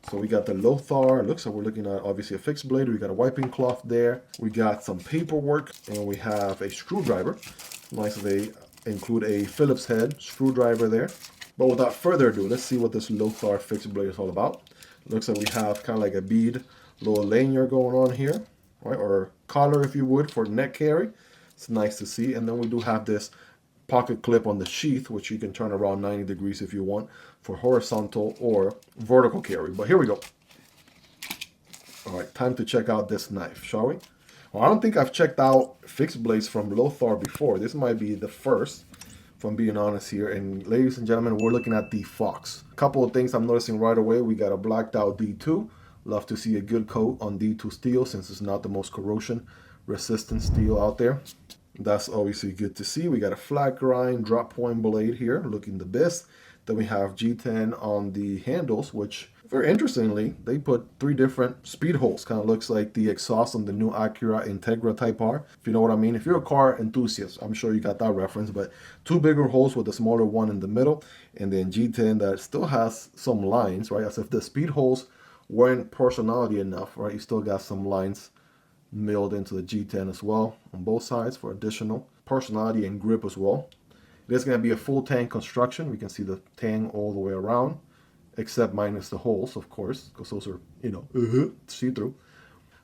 So we got the Lothar. Looks like we're looking at obviously a fixed blade. We got a wiping cloth there. We got some paperwork, and we have a screwdriver. Nice that they include a Phillips head screwdriver there. But without further ado, let's see what this Lothar fixed blade is all about. Looks like we have kind of like a bead little lanyard going on here, right? Or collar, if you would, for neck carry. It's nice to see. And then we do have this pocket clip on the sheath, which you can turn around 90 degrees if you want for horizontal or vertical carry. But here we go. All right, time to check out this knife, shall we? Well, I don't think I've checked out fixed blades from Lothar before. This might be the first, if I'm being honest here. And ladies and gentlemen, we're looking at the Fox. A couple of things I'm noticing right away. We got a blacked out D2. Love to see a good coat on D2 steel, since it's not the most corrosion resistant steel out there. That's obviously good to see. We got a flat grind drop point blade here, looking the best. Then we have G10 on the handles, which very interestingly, they put 3 different speed holes. Kind of looks like the exhaust on the new Acura Integra Type R, if you know what I mean. If you're a car enthusiast, I'm sure you got that reference, but 2 bigger holes with a smaller one in the middle, and then G10 that still has some lines, right? As if the speed holes weren't personality enough, right? You still got some lines milled into the G10 as well on both sides for additional personality and grip as well. It is going to be a full tang construction. We can see the tang all the way around, except minus the holes, of course, because those are, you know, see-through.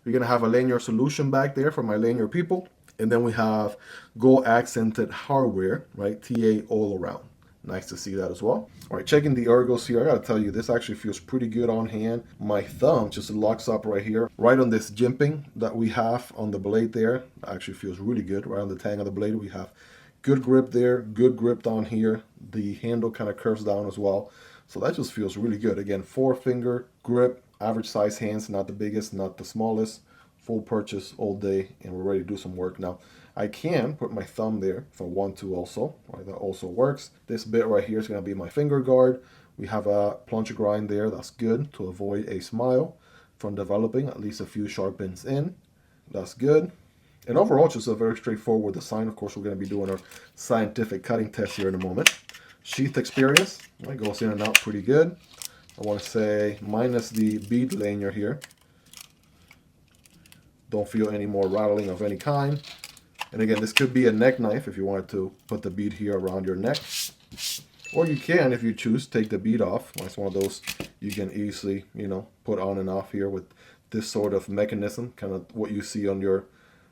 We're going to have a lanyard solution back there for my lanyard people. And then we have gold accented hardware, right? TA all around. Nice to see that as well. All right, checking the ergos here. I gotta tell you, this actually feels pretty good on hand. My thumb just locks up right here, right on this jimping that we have on the blade there. Actually feels really good. Right on the tang of the blade, we have good grip there, good grip down here. The handle kind of curves down as well. So that just feels really good. Again, 4-finger grip, average size hands, not the biggest, not the smallest. Full purchase all day, and we're ready to do some work now. I can put my thumb there if I want to also, right? That also works. This bit right here is going to be my finger guard. We have a plunger grind there. That's good to avoid a smile from developing, at least a few sharp ends in. That's good. And overall, just a very straightforward design. Of course, we're going to be doing our scientific cutting test here in a moment. Sheath experience, right? Goes in and out pretty good. I want to say minus the bead lanyard here. Don't feel any more rattling of any kind. And again, this could be a neck knife if you wanted to put the bead here around your neck. Or you can, if you choose, take the bead off. It's one of those you can easily, you know, put on and off here with this sort of mechanism, kind of what you see on your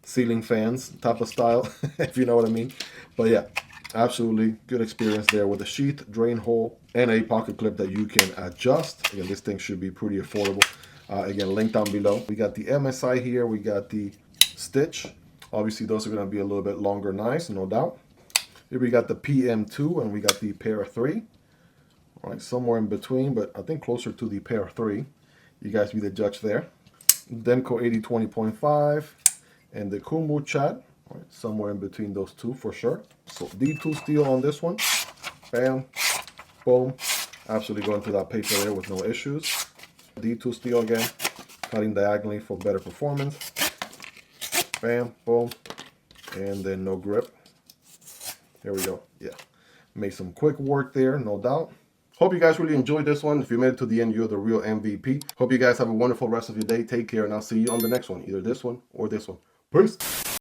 ceiling fans type of style, if you know what I mean. But yeah, absolutely good experience there with a sheath, drain hole, and a pocket clip that you can adjust. Again, this thing should be pretty affordable. Again, link down below. We got the MSI here. We got the stitch. Obviously, those are going to be a little bit longer knives, no doubt. Here we got the PM2 and we got the Pair 3. All right, somewhere in between, but I think closer to the Pair 3. You guys be the judge there. Denko 8020.5 and the Kumu Chat. All right, somewhere in between those two for sure. So D2 steel on this one. Bam, boom. Absolutely going through that paper there with no issues. D2 steel again, cutting diagonally for better performance. Bam, boom, and then no grip. There we go. Yeah, made some quick work there, no doubt. Hope you guys really enjoyed this one. If you made it to the end, you're the real MVP. Hope you guys have a wonderful rest of your day. Take care, and I'll see you on the next one, either this one or this one. Peace.